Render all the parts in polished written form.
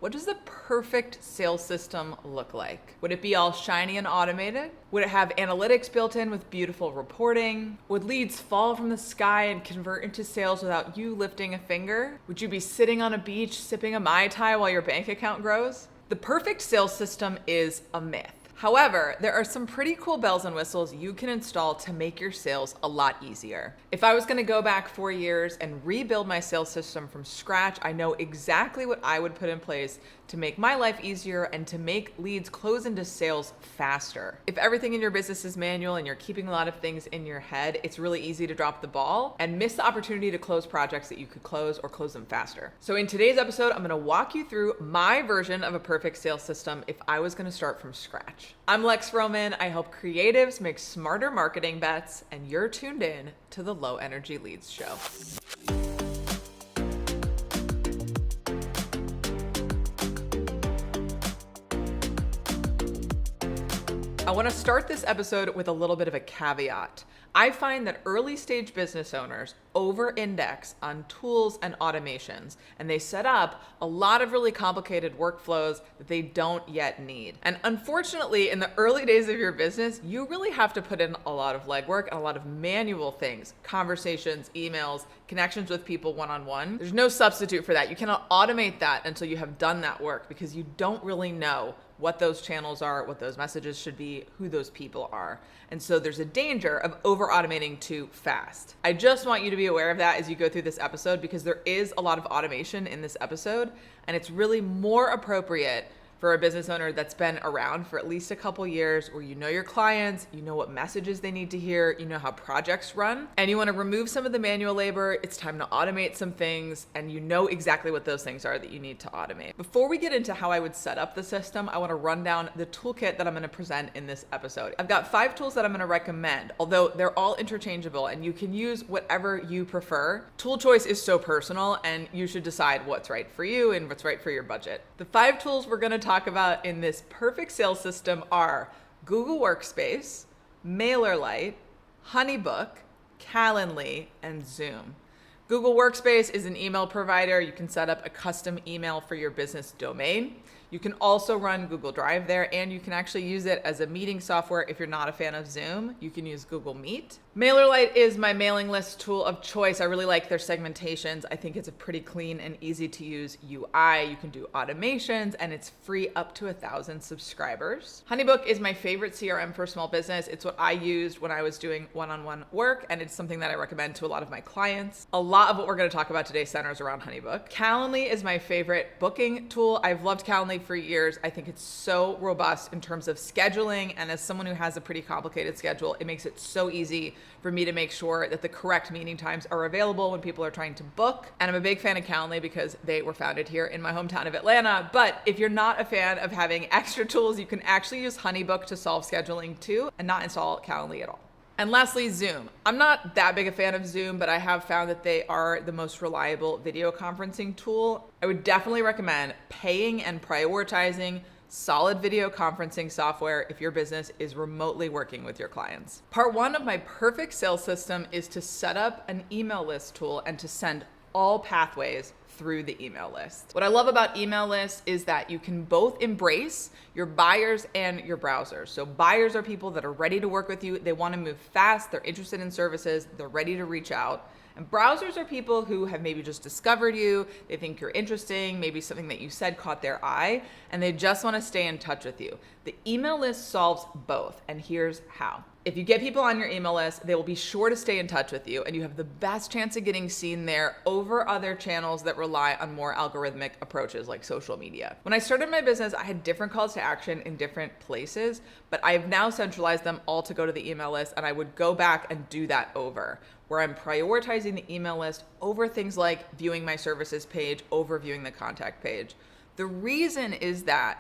what does the perfect sales system look like? Would it be all shiny and automated? Would it have analytics built in with beautiful reporting? Would leads fall from the sky and convert into sales without you lifting a finger? Would you be sitting on a beach sipping a Mai Tai while your bank account grows? The perfect sales system is a myth. However, there are some pretty cool bells and whistles you can install to make your sales a lot easier. If I was going to go back 4 years and rebuild my sales system from scratch, I know exactly what I would put in place to make my life easier and to make leads close into sales faster. If everything in your business is manual and you're keeping a lot of things in your head, it's really easy to drop the ball and miss the opportunity to close projects that you could close or close them faster. So in today's episode, I'm going to walk you through my version of a perfect sales system if I was going to start from scratch. I'm Lex Roman. I help creatives make smarter marketing bets, and you're tuned in to the Low Energy Leads Show. I want to start this episode with a little bit of a caveat. I find that early stage business owners over-index on tools and automations, and they set up a lot of really complicated workflows that they don't yet need. And unfortunately, in the early days of your business, you really have to put in a lot of legwork and a lot of manual things, conversations, emails, connections with people one-on-one. There's no substitute for that. You cannot automate that until you have done that work because you don't really know what those channels are, what those messages should be, who those people are. And so there's a danger of over-automating too fast. I just want you to be aware of that as you go through this episode because there is a lot of automation in this episode, and it's really more appropriate for a business owner that's been around for at least a couple years, where you know your clients, you know what messages they need to hear, you know how projects run, and you want to remove some of the manual labor. It's time to automate some things, and you know exactly what those things are that you need to automate. Before we get into how I would set up the system, I want to run down the toolkit that I'm going to present in this episode. I've got 5 tools that I'm going to recommend, although they're all interchangeable and you can use whatever you prefer. Tool choice is so personal, and you should decide what's right for you and what's right for your budget. The 5 tools we're going to talk about in this perfect sales system are Google Workspace, MailerLite, Honeybook, Calendly, and Zoom. Google Workspace is an email provider. You can set up a custom email for your business domain. You can also run Google Drive there, and you can actually use it as a meeting software. If you're not a fan of Zoom, you can use Google Meet. MailerLite is my mailing list tool of choice. I really like their segmentations. I think it's a pretty clean and easy to use UI. You can do automations, and it's free up to 1,000 subscribers. Honeybook is my favorite CRM for small business. It's what I used when I was doing one-on-one work, and it's something that I recommend to a lot of my clients. A lot of what we're going to talk about today centers around Honeybook. Calendly is my favorite booking tool. I've loved Calendly for years. I think it's so robust in terms of scheduling, and as someone who has a pretty complicated schedule, it makes it so easy for me to make sure that the correct meeting times are available when people are trying to book. And I'm a big fan of Calendly because they were founded here in my hometown of Atlanta. But if you're not a fan of having extra tools, you can actually use Honeybook to solve scheduling too and not install Calendly at all. And lastly, Zoom. I'm not that big a fan of Zoom, but I have found that they are the most reliable video conferencing tool. I would definitely recommend paying and prioritizing solid video conferencing software if your business is remotely working with your clients. Part 1 of my perfect sales system is to set up an email list tool and to send all pathways through the email list. What I love about email lists is that you can both embrace your buyers and your browsers. So buyers are people that are ready to work with you. They want to move fast. They're interested in services. They're ready to reach out. And browsers are people who have maybe just discovered you. They think you're interesting. Maybe something that you said caught their eye, and they just want to stay in touch with you. The email list solves both, and here's how. If you get people on your email list, they will be sure to stay in touch with you, and you have the best chance of getting seen there over other channels that rely on more algorithmic approaches like social media. When I started my business, I had different calls to action in different places, but I've now centralized them all to go to the email list, and I would go back and do that over, where I'm prioritizing the email list over things like viewing my services page, over viewing the contact page. The reason is that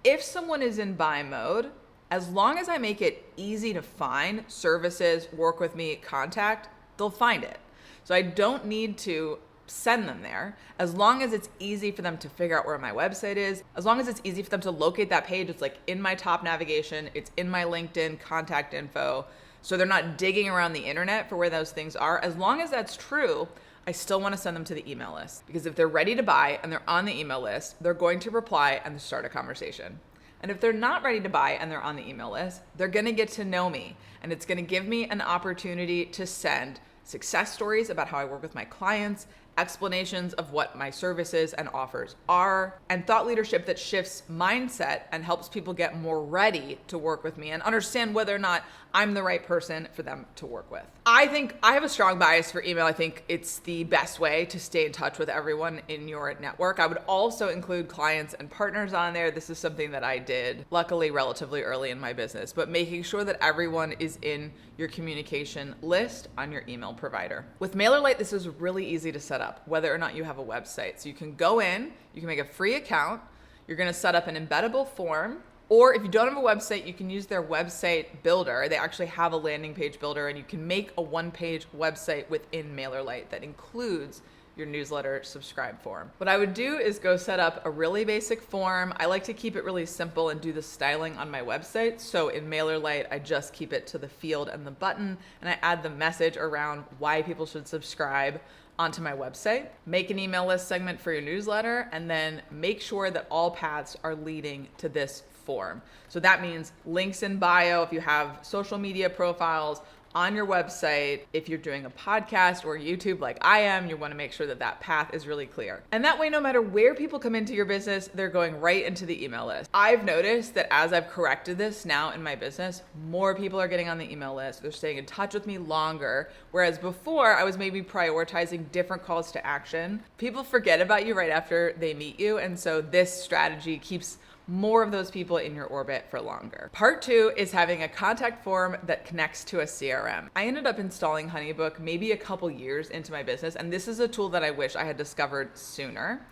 if someone is in buy mode, as long as I make it easy to find services, work with me, contact, they'll find it. So I don't need to send them there. As long as it's easy for them to figure out where my website is, as long as it's easy for them to locate that page, it's like in my top navigation, it's in my LinkedIn contact info. So they're not digging around the internet for where those things are. As long as that's true, I still want to send them to the email list, because if they're ready to buy and they're on the email list, they're going to reply and start a conversation. And if they're not ready to buy and they're on the email list, they're going to get to know me, and it's going to give me an opportunity to send success stories about how I work with my clients, explanations of what my services and offers are, and thought leadership that shifts mindset and helps people get more ready to work with me and understand whether or not I'm the right person for them to work with. I think I have a strong bias for email. I think it's the best way to stay in touch with everyone in your network. I would also include clients and partners on there. This is something that I did, luckily, relatively early in my business, but making sure that everyone is in your communication list on your email provider. With MailerLite, this is really easy to set up, whether or not you have a website. So you can go in, you can make a free account, you're gonna set up an embeddable form, or if you don't have a website, you can use their website builder. They actually have a landing page builder, and you can make a one-page website within MailerLite that includes your newsletter subscribe form. What I would do is go set up a really basic form. I like to keep it really simple and do the styling on my website. So in MailerLite, I just keep it to the field and the button, and I add the message around why people should subscribe onto my website. Make an email list segment for your newsletter, and then make sure that all paths are leading to this form. So that means links in bio if you have social media profiles, on your website. If you're doing a podcast or YouTube like I am, you want to make sure that that path is really clear. And that way, no matter where people come into your business, they're going right into the email list. I've noticed that as I've corrected this now in my business, more people are getting on the email list. They're staying in touch with me longer. Whereas before, I was maybe prioritizing different calls to action. People forget about you right after they meet you. And so this strategy keeps more of those people in your orbit for longer. Part 2 is having a contact form that connects to a CRM. I ended up installing HoneyBook maybe a couple years into my business, and this is a tool that I wish I had discovered sooner,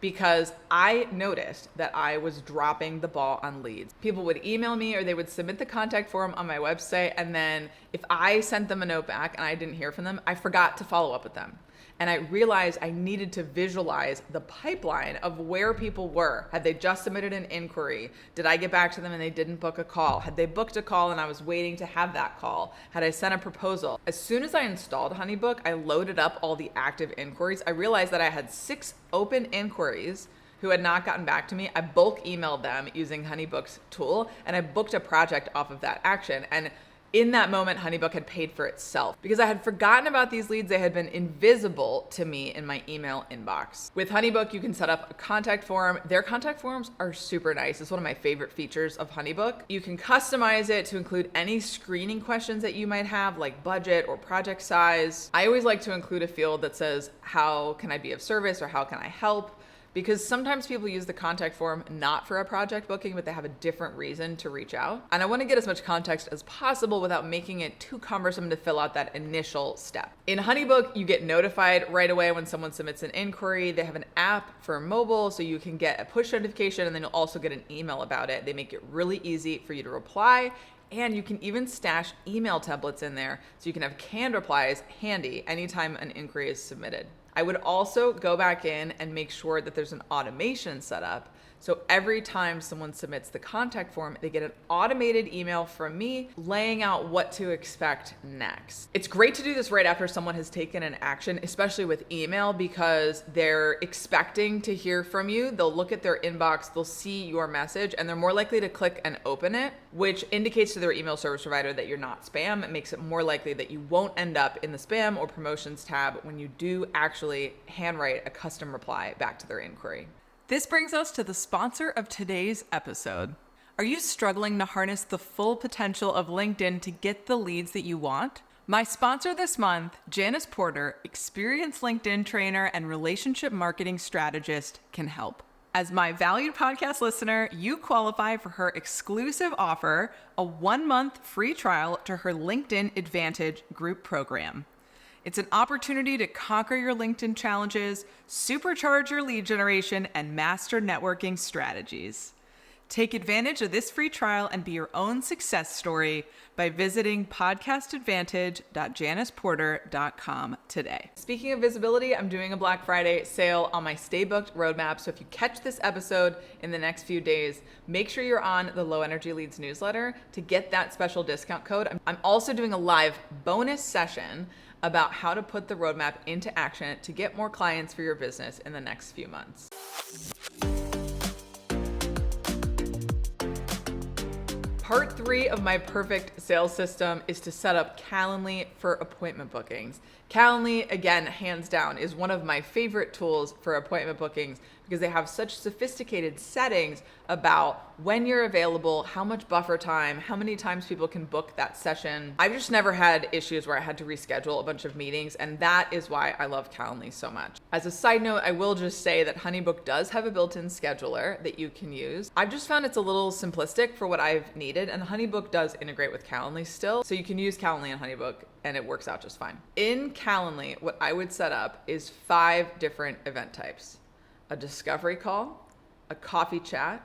because I noticed that I was dropping the ball on leads. People would email me or they would submit the contact form on my website, and then if I sent them a note back and I didn't hear from them, I forgot to follow up with them. And I realized I needed to visualize the pipeline of where people were. Had they just submitted an inquiry? Did I get back to them and they didn't book a call? Had they booked a call and I was waiting to have that call? Had I sent a proposal? As soon as I installed HoneyBook, I loaded up all the active inquiries. I realized that I had 6 open inquiries who had not gotten back to me. I bulk emailed them using HoneyBook's tool, and I booked a project off of that action. And in that moment, HoneyBook had paid for itself because I had forgotten about these leads. They had been invisible to me in my email inbox. With HoneyBook, you can set up a contact form. Their contact forms are super nice. It's one of my favorite features of HoneyBook. You can customize it to include any screening questions that you might have, like budget or project size. I always like to include a field that says, how can I be of service, or how can I help? Because sometimes people use the contact form not for a project booking, but they have a different reason to reach out. And I want to get as much context as possible without making it too cumbersome to fill out that initial step. In HoneyBook, you get notified right away when someone submits an inquiry. They have an app for mobile, so you can get a push notification, and then you'll also get an email about it. They make it really easy for you to reply. And you can even stash email templates in there, so you can have canned replies handy anytime an inquiry is submitted. I would also go back in and make sure that there's an automation set up. So every time someone submits the contact form, they get an automated email from me laying out what to expect next. It's great to do this right after someone has taken an action, especially with email, because they're expecting to hear from you. They'll look at their inbox, they'll see your message, and they're more likely to click and open it, which indicates to their email service provider that you're not spam. It makes it more likely that you won't end up in the spam or promotions tab when you do actually handwrite a custom reply back to their inquiry. This brings us to the sponsor of today's episode. Are you struggling to harness the full potential of LinkedIn to get the leads that you want? My sponsor this month, Janice Porter, experienced LinkedIn trainer and relationship marketing strategist, can help. As my valued podcast listener, you qualify for her exclusive offer, a 1-month free trial to her LinkedIn Advantage group program. It's an opportunity to conquer your LinkedIn challenges, supercharge your lead generation, and master networking strategies. Take advantage of this free trial and be your own success story by visiting podcastadvantage.janiceporter.com today. Speaking of visibility, I'm doing a Black Friday sale on my Stay Booked roadmap. So if you catch this episode in the next few days, make sure you're on the Low Energy Leads newsletter to get that special discount code. I'm also doing a live bonus session about how to put the roadmap into action to get more clients for your business in the next few months. Part 3 of my perfect sales system is to set up Calendly for appointment bookings. Calendly, again, hands down, is one of my favorite tools for appointment bookings because they have such sophisticated settings about when you're available, how much buffer time, how many times people can book that session. I've just never had issues where I had to reschedule a bunch of meetings, and that is why I love Calendly so much. As a side note, I will just say that HoneyBook does have a built-in scheduler that you can use. I've just found it's a little simplistic for what I've needed, and HoneyBook does integrate with Calendly still, so you can use Calendly and HoneyBook and it works out just fine. In Calendly, what I would set up is 5 different event types: a discovery call, a coffee chat,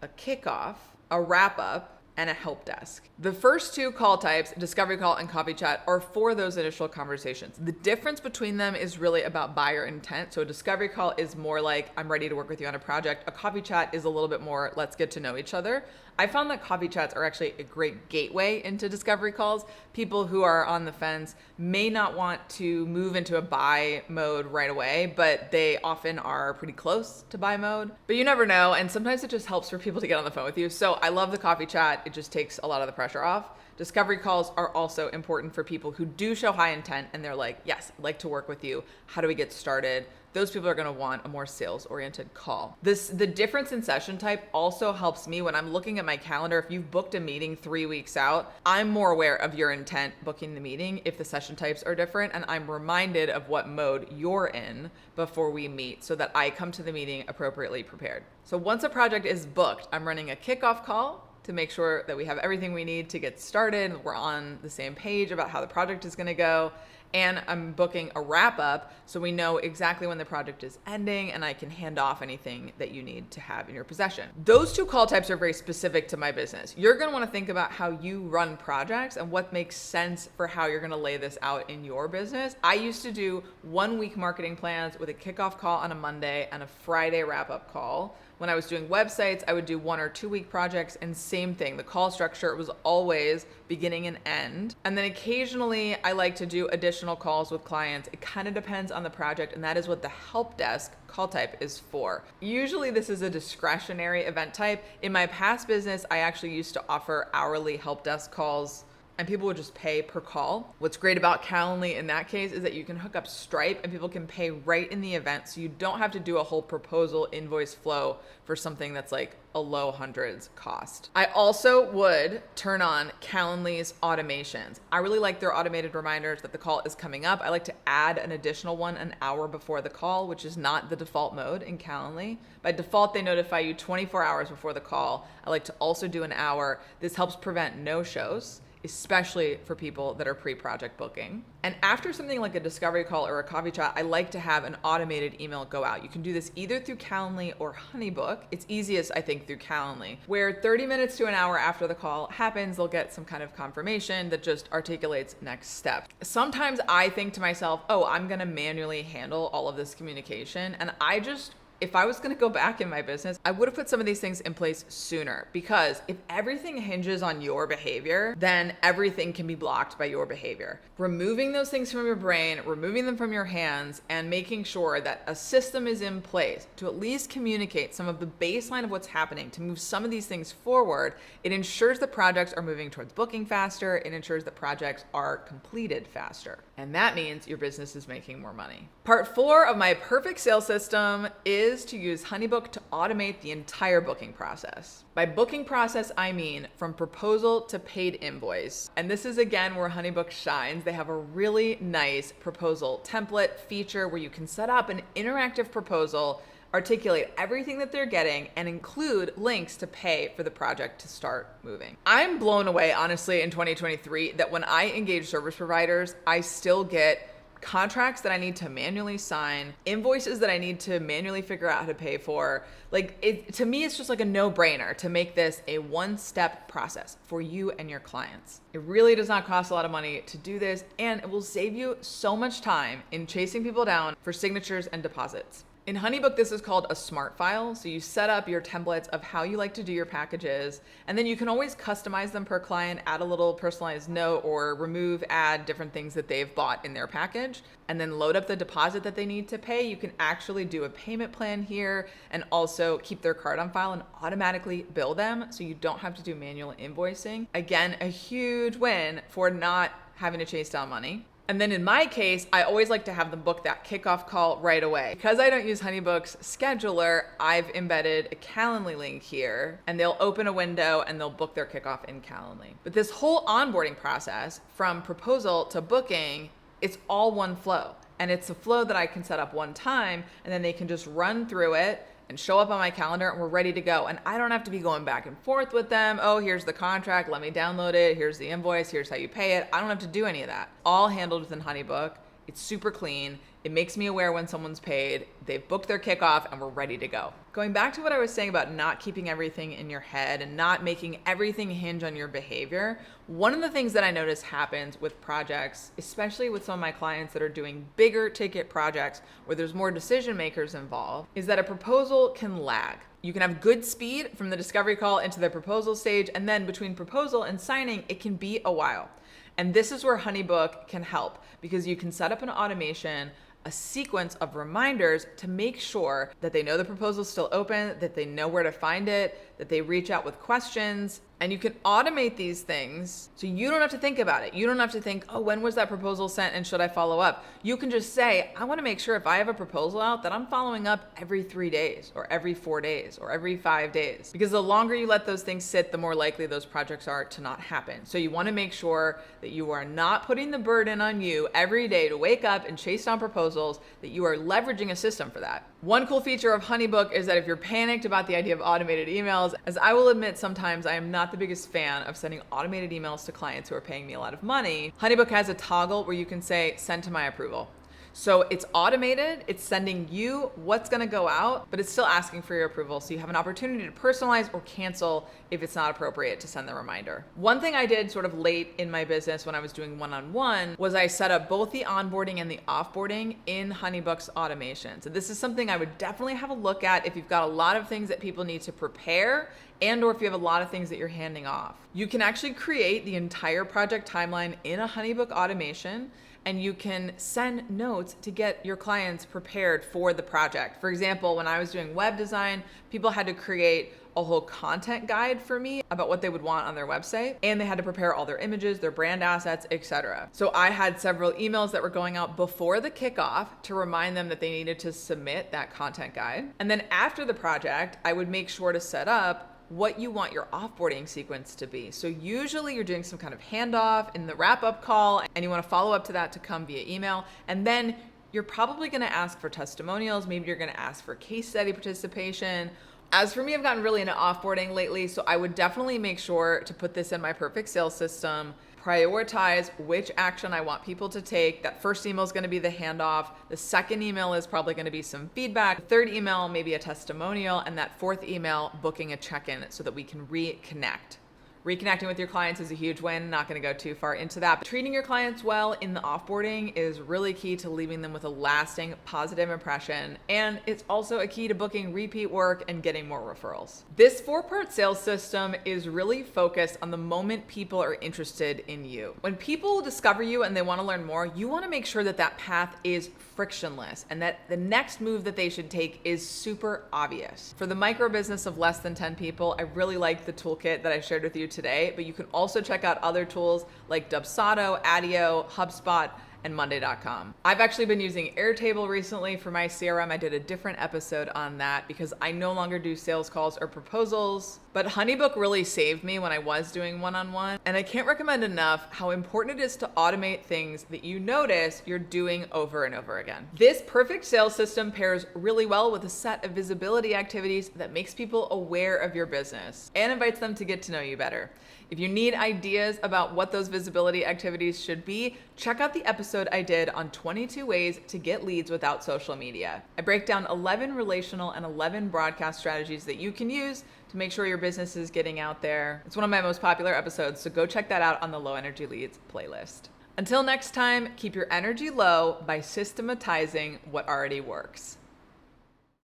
a kickoff, a wrap up, and a help desk. The first 2 call types, discovery call and coffee chat, are for those initial conversations. The difference between them is really about buyer intent. So a discovery call is more like, I'm ready to work with you on a project. A coffee chat is a little bit more, let's get to know each other. I found that coffee chats are actually a great gateway into discovery calls. People who are on the fence may not want to move into a buy mode right away, but they often are pretty close to buy mode. But you never know, and sometimes it just helps for people to get on the phone with you. So I love the coffee chat. It just takes a lot of the pressure off. Discovery calls are also important for people who do show high intent and they're like, yes, I'd like to work with you. How do we get started? Those people are going to want a more sales-oriented call. The difference in session type also helps me when I'm looking at my calendar. If you've booked a meeting 3 weeks out, I'm more aware of your intent booking the meeting if the session types are different, and I'm reminded of what mode you're in before we meet so that I come to the meeting appropriately prepared. So once a project is booked, I'm running a kickoff call to make sure that we have everything we need to get started. We're on the same page about how the project is going to go. And I'm booking a wrap up so we know exactly when the project is ending and I can hand off anything that you need to have in your possession. Those 2 call types are very specific to my business. You're going to want to think about how you run projects and what makes sense for how you're going to lay this out in your business. I used to do 1-week marketing plans with a kickoff call on a Monday and a Friday wrap up call. When I was doing websites, I would do 1 or 2 week projects, and same thing. The call structure was always beginning and end. And then occasionally I like to do additional calls with clients. It kind of depends on the project, and that is what the help desk call type is for. Usually this is a discretionary event type. In my past business, I actually used to offer hourly help desk calls and people would just pay per call. What's great about Calendly in that case is that you can hook up Stripe and people can pay right in the event, so you don't have to do a whole proposal invoice flow for something that's like a low hundreds cost. I also would turn on Calendly's automations. I really like their automated reminders that the call is coming up. I like to add an additional one an hour before the call, which is not the default mode in Calendly. By default, they notify you 24 hours before the call. I like to also do an hour. This helps prevent no-shows, especially for people that are pre-project booking. And after something like a discovery call or a coffee chat, I like to have an automated email go out. You can do this either through Calendly or HoneyBook. It's easiest, I think, through Calendly, where 30 minutes to an hour after the call happens, they'll get some kind of confirmation that just articulates next steps. Sometimes I think to myself, oh, I'm gonna manually handle all of this communication. And if I was going to go back in my business, I would have put some of these things in place sooner, because if everything hinges on your behavior, then everything can be blocked by your behavior. Removing those things from your brain, removing them from your hands, and making sure that a system is in place to at least communicate some of the baseline of what's happening, to move some of these things forward, it ensures that projects are moving towards booking faster. It ensures that projects are completed faster. And that means your business is making more money. Part 4 of my perfect sales system is to use HoneyBook to automate the entire booking process. By booking process, I mean from proposal to paid invoice. And this is again where HoneyBook shines. They have a really nice proposal template feature where you can set up an interactive proposal, articulate everything that they're getting, and include links to pay for the project to start moving. I'm blown away, honestly, in 2023 that when I engage service providers, I still get contracts that I need to manually sign, invoices that I need to manually figure out how to pay for. To me, it's just like a no-brainer to make this a one-step process for you and your clients. It really does not cost a lot of money to do this, and it will save you so much time in chasing people down for signatures and deposits. In HoneyBook, this is called a smart file. So you set up your templates of how you like to do your packages, and then you can always customize them per client, add a little personalized note, or remove, add different things that they've bought in their package, and then load up the deposit that they need to pay. You can actually do a payment plan here and also keep their card on file and automatically bill them so you don't have to do manual invoicing. Again, a huge win for not having to chase down money. And then in my case, I always like to have them book that kickoff call right away. Because I don't use HoneyBook's scheduler, I've embedded a Calendly link here, and they'll open a window and they'll book their kickoff in Calendly. But this whole onboarding process from proposal to booking, it's all one flow. And it's a flow that I can set up one time, and then they can just run through it and show up on my calendar, and we're ready to go. And I don't have to be going back and forth with them. Oh, here's the contract, let me download it. Here's the invoice, here's how you pay it. I don't have to do any of that. All handled within HoneyBook. It's super clean. It makes me aware when someone's paid, they've booked their kickoff, and we're ready to go. Going back to what I was saying about not keeping everything in your head and not making everything hinge on your behavior, one of the things that I notice happens with projects, especially with some of my clients that are doing bigger ticket projects where there's more decision makers involved, is that a proposal can lag. You can have good speed from the discovery call into the proposal stage, and then between proposal and signing, it can be a while. And this is where HoneyBook can help, because you can set up an automation, a sequence of reminders to make sure that they know the proposal is still open, that they know where to find it, that they reach out with questions. And you can automate these things so you don't have to think about it. You don't have to think, oh, when was that proposal sent and should I follow up? You can just say, I want to make sure if I have a proposal out that I'm following up every 3 days or every 4 days or every 5 days. Because the longer you let those things sit, the more likely those projects are to not happen. So you want to make sure that you are not putting the burden on you every day to wake up and chase down proposals, that you are leveraging a system for that. One cool feature of HoneyBook is that if you're panicked about the idea of automated emails, as I will admit sometimes I am not the biggest fan of sending automated emails to clients who are paying me a lot of money, HoneyBook has a toggle where you can say, send to my approval. So it's automated, it's sending you what's gonna go out, but it's still asking for your approval. So you have an opportunity to personalize or cancel if it's not appropriate to send the reminder. One thing I did sort of late in my business when I was doing one-on-one was I set up both the onboarding and the offboarding in HoneyBook's automation. So this is something I would definitely have a look at if you've got a lot of things that people need to prepare and or if you have a lot of things that you're handing off. You can actually create the entire project timeline in a HoneyBook automation, and you can send notes to get your clients prepared for the project. For example, when I was doing web design, people had to create a whole content guide for me about what they would want on their website, and they had to prepare all their images, their brand assets, etc. So I had several emails that were going out before the kickoff to remind them that they needed to submit that content guide. And then after the project, I would make sure to set up what you want your offboarding sequence to be. So usually you're doing some kind of handoff in the wrap-up call, and you want to follow up to that to come via email. And then you're probably going to ask for testimonials. Maybe you're going to ask for case study participation. As for me, I've gotten really into offboarding lately, so I would definitely make sure to put this in my perfect sales system, prioritize which action I want people to take. That first email is going to be the handoff. The second email is probably going to be some feedback. The third email, maybe a testimonial. And that fourth email, booking a check-in so that we can reconnect. Reconnecting with your clients is a huge win. Not going to go too far into that. But treating your clients well in the offboarding is really key to leaving them with a lasting positive impression. And it's also a key to booking repeat work and getting more referrals. This 4-part sales system is really focused on the moment people are interested in you. When people discover you and they want to learn more, you want to make sure that that path is frictionless and that the next move that they should take is super obvious. For the micro business of less than 10 people, I really like the toolkit that I shared with you today, but you can also check out other tools like Dubsado, Adio, HubSpot, and Monday.com. I've actually been using Airtable recently for my CRM. I did a different episode on that because I no longer do sales calls or proposals, but HoneyBook really saved me when I was doing one-on-one. And I can't recommend enough how important it is to automate things that you notice you're doing over and over again. This perfect sales system pairs really well with a set of visibility activities that makes people aware of your business and invites them to get to know you better. If you need ideas about what those visibility activities should be, check out the episode I did on 22 ways to get leads without social media. I break down 11 relational and 11 broadcast strategies that you can use to make sure your business is getting out there. It's one of my most popular episodes, so go check that out on the Low Energy Leads playlist. Until next time, keep your energy low by systematizing what already works.